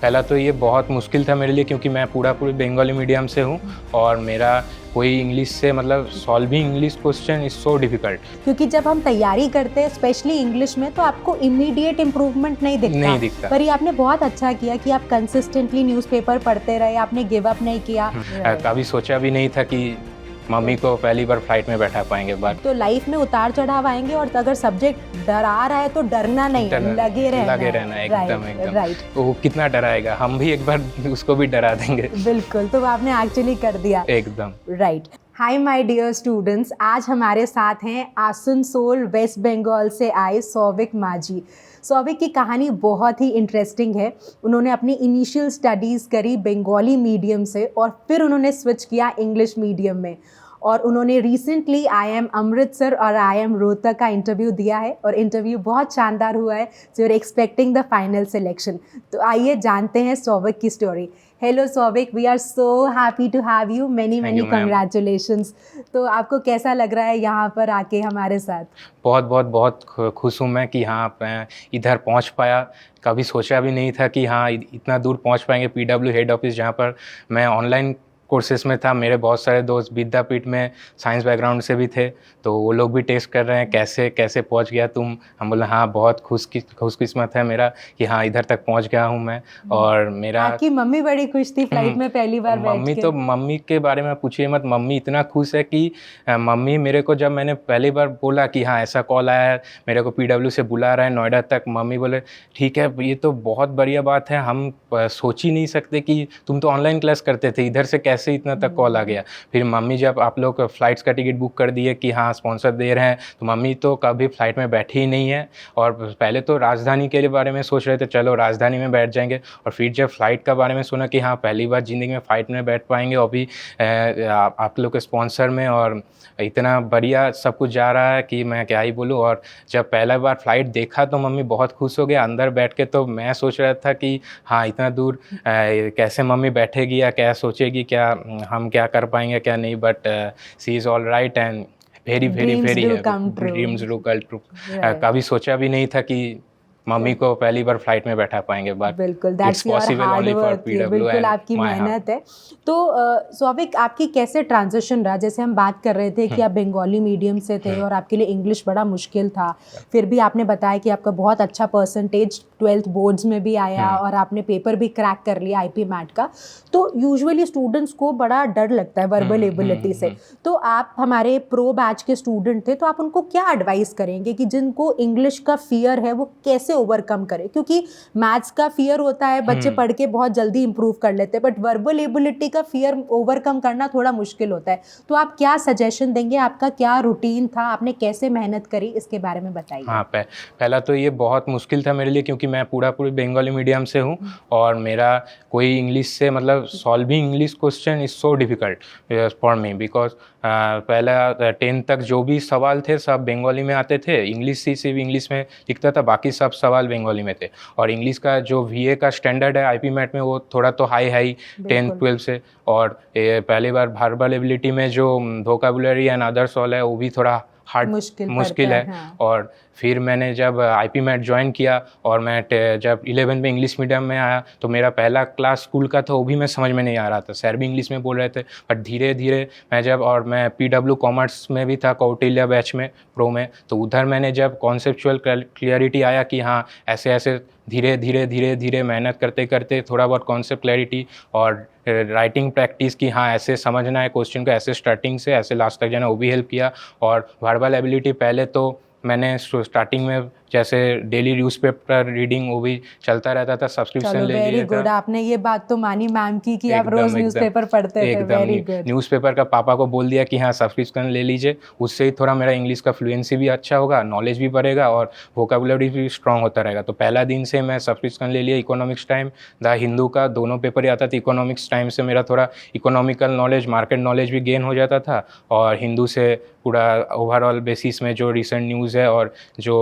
पहला तो ये बहुत मुश्किल था मेरे लिए क्योंकि मैं पूरी बंगाली मीडियम से हूँ और मेरा कोई इंग्लिश से मतलब solving English question is so difficult. क्योंकि जब हम तैयारी करते हैं स्पेशली इंग्लिश में तो आपको इमीडिएट इम्प्रूवमेंट नहीं दिखता। पर ये आपने बहुत अच्छा किया कि आप कंसिस्टेंटली न्यूज़पेपर पढ़ते रहे, आपने गिव अप नहीं किया। कभी सोचा भी नहीं था कि मम्मी को पहली बार फ्लाइट में बैठा पाएंगे। बात तो लाइफ में उतार चढ़ाव आएंगे और अगर सब्जेक्ट डरा रहा है तो डरना नहीं, लगे रहना एकदम राइट। तो वो कितना डराएगा, हम भी एक बार उसको भी डरा देंगे। बिल्कुल, तो आपने एक्चुअली कर दिया एकदम right. Hi my dear students, आज हमारे साथ हैं आसनसोल वेस्ट बंगाल से आए सौविक माझी। सौविक की कहानी बहुत ही इंटरेस्टिंग है। उन्होंने अपनी इनिशियल स्टडीज़ करी बंगाली मीडियम से और फिर उन्होंने स्विच किया इंग्लिश मीडियम में और उन्होंने रिसेंटली IIM अमृतसर और IIM रोहतक का इंटरव्यू दिया है और इंटरव्यू बहुत शानदार हुआ है। So you are expecting the final selection. तो आइए जानते हैं सौविक की story. Hello Souvik, we are so happy to have you, many congratulations. तो आपको कैसा लग रहा है यहाँ पर आके हमारे साथ? बहुत खुश हूँ मैं कि हाँ मैं इधर पहुँच पाया। कभी सोचा भी नहीं था कि हाँ इतना दूर पहुँच पाएंगे। PW हेड ऑफिस जहाँ पर मैं ऑनलाइन कोर्सेस में था, मेरे बहुत सारे दोस्त विद्यापीठ में साइंस बैकग्राउंड से भी थे, तो वो लोग भी टेस्ट कर रहे हैं कैसे पहुंच गया तुम। हम बोले हाँ बहुत खुशकिस्मत है मेरा कि हाँ इधर तक पहुंच गया हूं मैं। और मेरा आपकी मम्मी बड़ी खुश थी फ्लाइट में पहली बार बैठ के। मम्मी के बारे में पूछिए मत, मम्मी इतना खुश है कि मम्मी मेरे को जब मैंने पहली बार बोला कि हाँ ऐसा कॉल आया है, मेरे को PW से बुला रहा है नोएडा तक, मम्मी बोले ठीक है ये तो बहुत बढ़िया बात है, हम सोच ही नहीं सकते कि तुम तो ऑनलाइन क्लास करते थे, इधर से कैसे इतना तक कॉल आ गया। फिर मम्मी जब आप लोग फ्लाइट्स का टिकट बुक कर दिए कि हाँ स्पॉन्सर दे रहे हैं, तो मम्मी तो कभी फ्लाइट में बैठी ही नहीं है और पहले तो राजधानी के बारे में सोच रहे थे चलो राजधानी में बैठ जाएंगे, और फिर जब फ्लाइट का बारे में सुना कि हाँ पहली बार ज़िंदगी में फ़्लाइट में बैठ पाएंगे और भी आप लोग के स्पॉन्सर में, और इतना बढ़िया सब कुछ जा रहा है कि मैं क्या ही बोलूँ। और जब पहला बार फ्लाइट देखा तो मम्मी बहुत खुश हो गया। अंदर बैठ के तो मैं सोच रहा था कि हाँ इतना दूर कैसे मम्मी बैठेगी या क्या सोचेगी, क्या हम क्या कर पाएंगे क्या नहीं, but she is all right and very dreams do come true. कभी सोचा भी नहीं था कि मम्मी को पहली बार फ्लाइट में बैठा पाएंगे, बट बिल्कुल दैट्स योर हार्ड वर्क, बिल्कुल आपकी मेहनत है। तो सौविक आपकी कैसे ट्रांजिशन रहा? जैसे हम बात कर रहे थे कि आप बंगाली मीडियम से थे और आपके लिए इंग्लिश बड़ा मुश्किल था, फिर भी आपने बताया कि आपका बहुत अच्छा परसेंटेज 12th बोर्ड्स में भी आया और आपने पेपर भी क्रैक कर लिया IP मैट का। तो यूजुअली स्टूडेंट्स को बड़ा डर लगता है वर्बल एबिलिटी से, तो आप हमारे प्रो बैच के स्टूडेंट थे, तो आप उनको क्या एडवाइस करेंगे कि जिनको इंग्लिश का फियर है वो कैसे ओवरकम करें? क्योंकि मैथ्स का फियर होता है, बच्चे पढ़ के बहुत जल्दी इंप्रूव कर लेते हैं, बट वर्बल एबिलिटी का फियर ओवरकम करना थोड़ा मुश्किल होता है। तो आप क्या सजेशन देंगे? आपका क्या रूटीन था, आपने कैसे मेहनत करी, इसके बारे में बताइए। हाँ पहला तो ये बहुत मुश्किल था मेरे लिए क्योंकि मैं पूरी बंगाली मीडियम से हूँ और मेरा कोई इंग्लिश से मतलब solving English question is so difficult for me, because पहला 10th तक जो भी सवाल थे सब बंगाली में आते थे। इंग्लिश से सिर्फ इंग्लिश में लिखता था, बाकी सब सवाल बंगाली में थे। और इंग्लिश का जो VA का स्टैंडर्ड है IP मैट में वो थोड़ा तो हाई 10th 12th से, और पहली बार वर्बल एबिलिटी में जो वोकैबुलरी एंड अदर्स ऑल है वो भी थोड़ा हार्ड मुश्किल है। हाँ। और फिर मैंने जब IP मैट ज्वाइन किया और मैं जब 11th में इंग्लिश मीडियम में आया तो मेरा पहला क्लास स्कूल का था, वो भी मैं समझ में नहीं आ रहा था, सर भी इंग्लिश में बोल रहे थे, बट धीरे धीरे मैं PW कॉमर्स में भी था, कौटिल्य बैच में प्रो में, तो उधर मैंने जब कॉन्सेप्चुअल क्लियरिटी आया कि हाँ ऐसे धीरे मेहनत करते करते थोड़ा बहुत कॉन्सेप्ट क्लैरिटी और राइटिंग प्रैक्टिस की हाँ ऐसे समझना है क्वेश्चन को, ऐसे स्टार्टिंग से ऐसे लास्ट तक जाना, वो भी हेल्प किया। और वर्बल एबिलिटी पहले तो मैंने स्टार्टिंग में जैसे डेली न्यूज़पेपर रीडिंग वो भी चलता रहता था, सब्सक्रिप्शन ले लिया था। वेरी गुड, आपने ये बात तो मानी मैम की कि आप रोज न्यूज़पेपर पढ़ते थे। Very good. न्यूज़पेपर का पापा को बोल दिया कि हाँ सब्सक्रिप्शन ले लीजिए, उससे ही थोड़ा मेरा इंग्लिश का फ्लुएंसी भी अच्छा होगा, नॉलेज भी बढ़ेगा और वोकैबुलरी भी स्ट्रांग होता रहेगा। तो पहला दिन से मैं सब्सक्रिप्शन ले लिया। इकोनॉमिक्स टाइम द हिंदू का दोनों पेपर ही आता था। इकोनॉमिक्स टाइम से मेरा थोड़ा इकोनॉमिकल नॉलेज, मार्केट नॉलेज भी गेन हो जाता था, और हिंदू से पूरा ओवरऑल बेसिस में जो रिसेंट न्यूज़ है और जो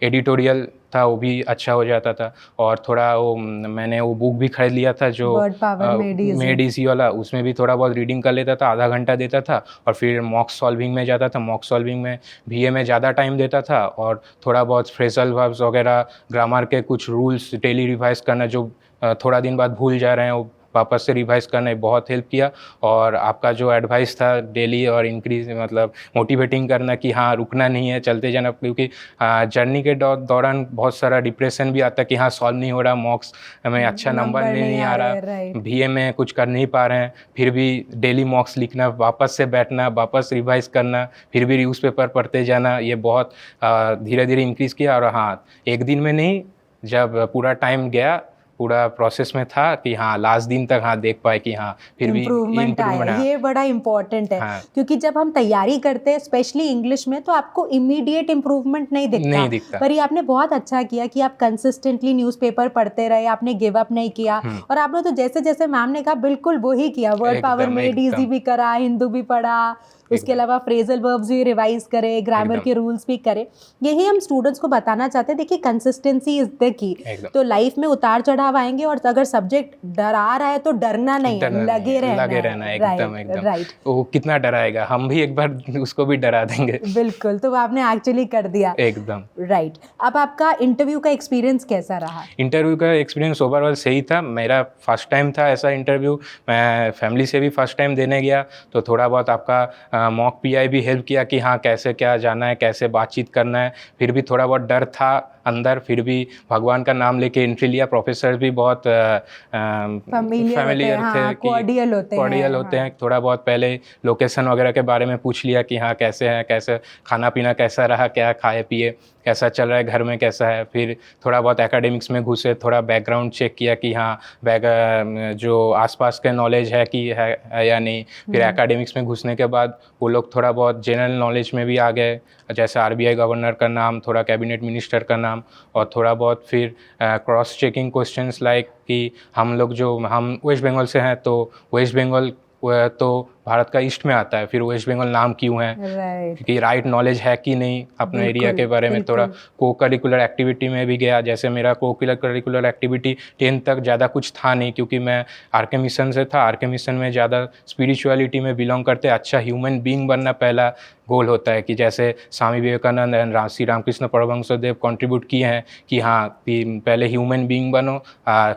एडिटोरियल था वो भी अच्छा हो जाता था। और थोड़ा वो मैंने वो बुक भी खरीद लिया था जो मेड इजी वाला, उसमें भी थोड़ा बहुत रीडिंग कर लेता था, आधा घंटा देता था, और फिर मॉक सॉल्विंग में जाता था। मॉक सॉल्विंग में VA में ज़्यादा टाइम देता था और थोड़ा बहुत फ्रेजल वर्ब्स वगैरह, ग्रामर के कुछ रूल्स डेली रिवाइज करना, जो थोड़ा दिन बाद भूल जा रहे हैं वो वापस से रिवाइज करने बहुत हेल्प किया। और आपका जो एडवाइस था डेली और इंक्रीज मतलब मोटिवेटिंग करना कि हाँ रुकना नहीं है, चलते जाना, क्योंकि जर्नी के दौरान बहुत सारा डिप्रेशन भी आता है कि हाँ सॉल्व नहीं हो रहा, मॉक्स हमें अच्छा नंबर नहीं आ रहा, बीए में कुछ कर नहीं पा रहे हैं, फिर भी डेली मॉक्स लिखना, वापस से बैठना, वापस रिवाइज करना, फिर भी न्यूज़पेपर पढ़ते जाना, ये बहुत धीरे धीरे इंक्रीज़ किया। और हाँ एक दिन में नहीं, जब पूरा टाइम गया, पूरा प्रोसेस में था कि हाँ लास्ट दिन तक हाँ देख पाए कि हाँ फिर भी इम्प्रूवमेंट आया। ये बड़ा इम्पोर्टेंट है। हाँ। क्योंकि जब हम तैयारी करते हैं स्पेशली इंग्लिश में, तो आपको इमीडिएट इम्प्रूवमेंट नहीं दिखता। पर ये आपने बहुत अच्छा किया कि आप कंसिस्टेंटली न्यूज़पेपर पढ़ते रहे, आपने गिव अप नहीं किया। और आपने तो जैसे जैसे मैम ने कहा बिल्कुल वही किया, वर्ड पावर मेड इजी भी करा, हिंदू भी पढ़ा, उसके अलावा फ्रेजल वर्ब्स भी रिवाइज करे, ग्रामर के रूल्स भी करे। यही हम स्टूडेंट्स को बताना चाहते हैं, देखिए कंसिस्टेंसी इज द की। तो लाइफ में उतार चढ़ाव आएंगे, और अगर सब्जेक्ट डरा रहा है तो डरना नहीं है, लगे रहना है। एकदम राइट। वो कितना डराएगा, हम भी एक बार उसको भी डरा देंगे। बिल्कुल, तो आपने एक्चुअली कर दिया। एकदम राइट। अब आपका इंटरव्यू का एक्सपीरियंस कैसा रहा? इंटरव्यू का एक्सपीरियंस ओवरऑल सही था। मेरा फर्स्ट टाइम था ऐसा इंटरव्यू, मैं फैमिली से भी फर्स्ट टाइम देने गया, तो थोड़ा बहुत आपका मॉक पीआई भी हेल्प किया कि हाँ कैसे क्या जाना है, कैसे बातचीत करना है। फिर भी थोड़ा बहुत डर था अंदर, फिर भी भगवान का नाम लेके एंट्री लिया। प्रोफेसर भी बहुत फैमिलियर थे, कॉर्डियल होते हैं। थोड़ा बहुत पहले लोकेशन वगैरह के बारे में पूछ लिया कि हाँ कैसे हैं, कैसे खाना पीना कैसा रहा, क्या खाए पिए, कैसा चल रहा है, घर में कैसा है। फिर थोड़ा बहुत एकेडमिक्स में घुसे, थोड़ा बैकग्राउंड चेक किया कि हाँ जो आसपास के नॉलेज है कि है या नहीं। फिर एकेडमिक्स में घुसने के बाद वो लोग थोड़ा बहुत जनरल नॉलेज में भी आ गए, जैसे आरबीआई गवर्नर का नाम, थोड़ा कैबिनेट मिनिस्टर का नाम, और थोड़ा बहुत फिर क्रॉस चेकिंग क्वेश्चंस लाइक कि हम वेस्ट बंगाल से हैं, तो वेस्ट बंगाल तो भारत का ईस्ट में आता है, फिर वेस्ट बंगाल नाम क्यों है, क्योंकि राइट नॉलेज है कि नहीं अपने एरिया के बारे में। थोड़ा को करिकुलर एक्टिविटी में भी गया, जैसे मेरा को करिकुलर एक्टिविटी 10th तक ज़्यादा कुछ था नहीं, क्योंकि मैं आरके मिशन से था। आरके मिशन में ज़्यादा स्पिरिचुअलिटी में बिलोंग करते, अच्छा ह्यूमन बीइंग बनना पहला गोल होता है, कि जैसे स्वामी विवेकानंद एंड श्री रामकृष्ण परमहंसदेव कंट्रीब्यूट किए हैं कि हाँ पहले ह्यूमन बीइंग बनो,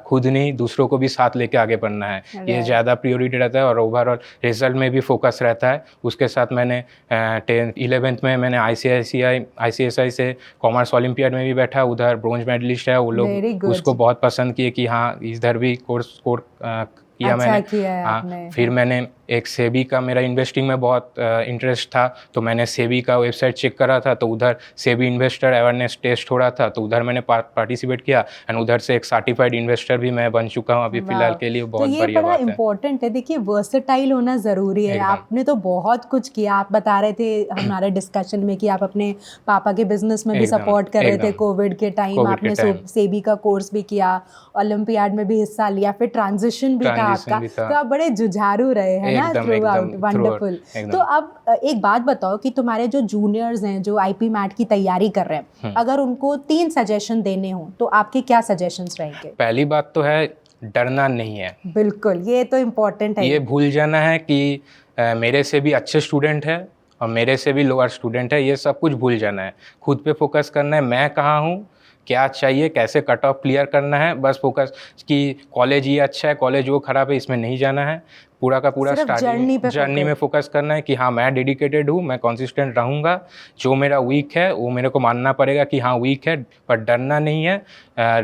खुद नहीं दूसरों को भी साथ लेके आगे बढ़ना है, ये ज़्यादा प्रियोरिटी रहता है। और ओवरऑल रिजल्ट में भी फोकस रहता है। उसके साथ मैंने 11th में मैंने ICSI से कॉमर्स ओलंपियाड में भी बैठा, उधर ब्रोंज मेडलिस्ट है वो लोग, उसको बहुत पसंद किए कि हाँ इधर भी कोर्स स्कोर किया अच्छा मैंने। किया है हाँ आपने। फिर मैंने एक सेबी का, मेरा इन्वेस्टिंग में बहुत इंटरेस्ट था, तो मैंने सेबी का वेबसाइट चेक करा था, तो उधर सेबी इन्वेस्टर अवेयरनेस टेस्ट हो रहा था, तो उधर मैंने पार्टिसिपेट किया, एंड उधर से एक सर्टिफाइड इन्वेस्टर भी मैं बन चुका हूँ अभी फिलहाल के लिए। बहुत बढ़िया बात है। तो ये बड़ा इम्पोर्टेंट है। देखिए वर्सेटाइल होना ज़रूरी है। आपने तो बहुत कुछ किया। आप बता रहे थे हमारे डिस्कशन में कि आप अपने पापा के बिजनेस में भी सपोर्ट कर रहे थे कोविड के टाइम। आपने सेबी का कोर्स भी किया, ओलंपियाड में भी हिस्सा लिया, फिर ट्रांजिशन भी था आपका, तो आप बड़े जुझारू रहे हैं ना थ्रू आउट। वंडरफुल। तो अब एक बात बताओ कि तुम्हारे जो जूनियर्स हैं जो आईपी मैट की तैयारी कर रहे हैं, अगर उनको 3 सजेशन देने हो तो आपके क्या सजेशंस रहेंगे? पहली बात तो है डरना नहीं है। बिल्कुल, ये तो इम्पोर्टेंट है। ये भूल जाना है कि मेरे से भी अच्छे स्टूडेंट है और मेरे से भी लोअर स्टूडेंट है, ये सब कुछ भूल जाना है। खुद पे फोकस करना है, मैं कहाँ हूँ, क्या चाहिए, कैसे कट ऑफ क्लियर करना है, बस फोकस कि कॉलेज ये अच्छा है, कॉलेज वो ख़राब है, इसमें नहीं जाना है। पूरा का पूरा स्टार्टिंग जर्नी में फोकस करना है कि हाँ मैं डेडिकेटेड हूँ, मैं कंसिस्टेंट रहूँगा, जो मेरा वीक है वो मेरे को मानना पड़ेगा कि हाँ वीक है, पर डरना नहीं है।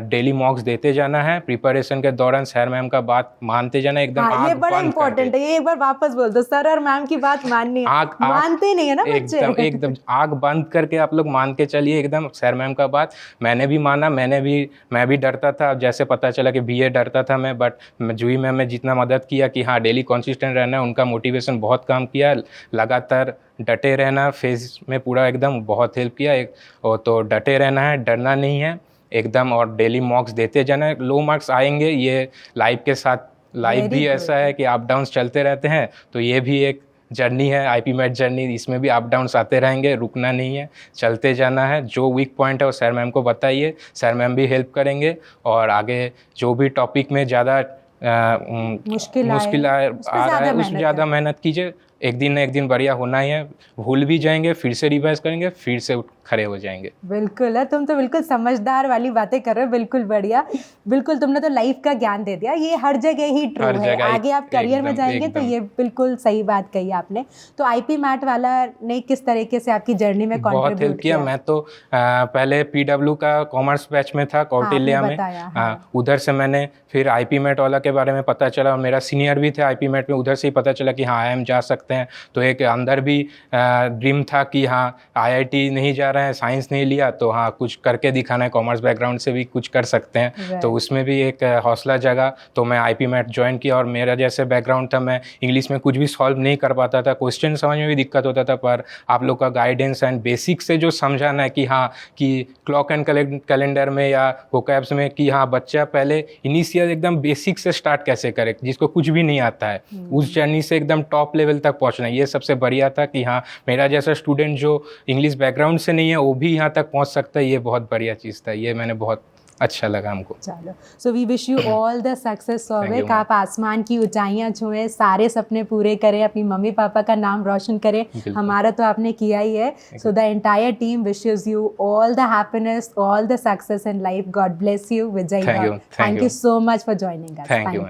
डेली मॉक्स देते जाना है, प्रिपरेशन के दौरान सर मैम का बात मानते जाना एकदम। हाँ, ये बड़ा इंपॉर्टेंट है, ये एक बार वापस बोल दो, सर और मैम की बात माननी है। मानते नहीं है ना बच्चे। एकदम आँख बंद करके आप लोग मान के चलिए एकदम सर मैम का बात। मैंने भी माना, मैं भी डरता था, जैसे पता चला कि बीए डरता था मैं, बट जूही मैम ने जितना मदद किया कि हाँ डेली कंसिस्टेंट रहना है, उनका मोटिवेशन बहुत काम किया, लगातार डटे रहना फेज में पूरा एकदम बहुत हेल्प किया। तो डटे रहना है, डरना नहीं है एकदम, और डेली मॉक्स देते जाना है। लो मार्क्स आएंगे, ये लाइफ के साथ, लाइफ भी ऐसा है कि अप डाउन्स चलते रहते हैं, तो ये भी एक जर्नी है, आईपी मैट जर्नी, इसमें भी अप डाउन्स आते रहेंगे, रुकना नहीं है, चलते जाना है। जो वीक पॉइंट है वो सर मैम को बताइए, सर मैम भी हेल्प करेंगे, और आगे जो भी टॉपिक में ज़्यादा मुश्किल आ रहा है उसमें ज़्यादा मेहनत कीजिए। एक दिन ना एक दिन बढ़िया होना ही है, भूल भी जाएंगे, फिर से रिवाइज करेंगे, फिर से उठ खड़े हो जाएंगे। बिल्कुल है, तुम तो बिल्कुल समझदार वाली बातें कर रहे हो, बिल्कुल बढ़िया। बिल्कुल तुमने तो लाइफ का ज्ञान दे दिया, ये हर जगह ही ट्रू है। आगे आप करियर में जाएंगे तो ये बिल्कुल सही बात कही आपने। तो आईपी मैट वाला ने किस तरीके से आपकी जर्नी में बहुत हेल्प कंट्रीब्यूट किया। मैं तो पहले पीडब्ल्यू का कॉमर्स बैच में था कौटिल्या में, उधर से मैंने फिर आईपी मैट वाला के बारे में पता चला, मेरा सीनियर भी थे आईपी मैट में, उधर से ही पता चला कि हाँ IIM जा सकते हैं। तो एक अंदर भी ड्रीम था कि हाँ IIT नहीं जा रहे हैं, साइंस नहीं लिया तो हाँ कुछ करके दिखाना है, कॉमर्स बैकग्राउंड से भी कुछ कर सकते हैं। तो उसमें भी एक हौसला जगा, तो मैं आईपी मैट ज्वाइन किया। और मेरा जैसे बैकग्राउंड था, मैं इंग्लिश में कुछ भी सॉल्व नहीं कर पाता था, क्वेश्चन समझ में भी दिक्कत होता था, पर आप लोग का गाइडेंस एंड बेसिक से जो समझाना है कि हाँ कि क्लॉक एंड कैलेंडर में या वोकैब्स में कि हाँ बच्चा पहले इनिशियल एकदम बेसिक से स्टार्ट कैसे करे, जिसको कुछ भी नहीं आता है, उस जर्नी से एकदम टॉप लेवल तक पहुंचना, ये सबसे बढ़िया था कि हाँ मेरा जैसा स्टूडेंट जो इंग्लिश बैकग्राउंड से नहीं है वो भी यहाँ तक पहुँच सकता है। ये बहुत बढ़िया चीज़ था, ये मैंने बहुत अच्छा लगा हमको। चलो, so we wish you all the success Souvik, आप आसमान की ऊंचाइयां छुएं, सारे सपने पूरे करें, अपनी मम्मी पापा का नाम रोशन करें, हमारा तो आपने किया ही है। So the entire team wishes you all the happiness, all the success in life. God bless you Vijay. Thank you so much for joining us. Thank you.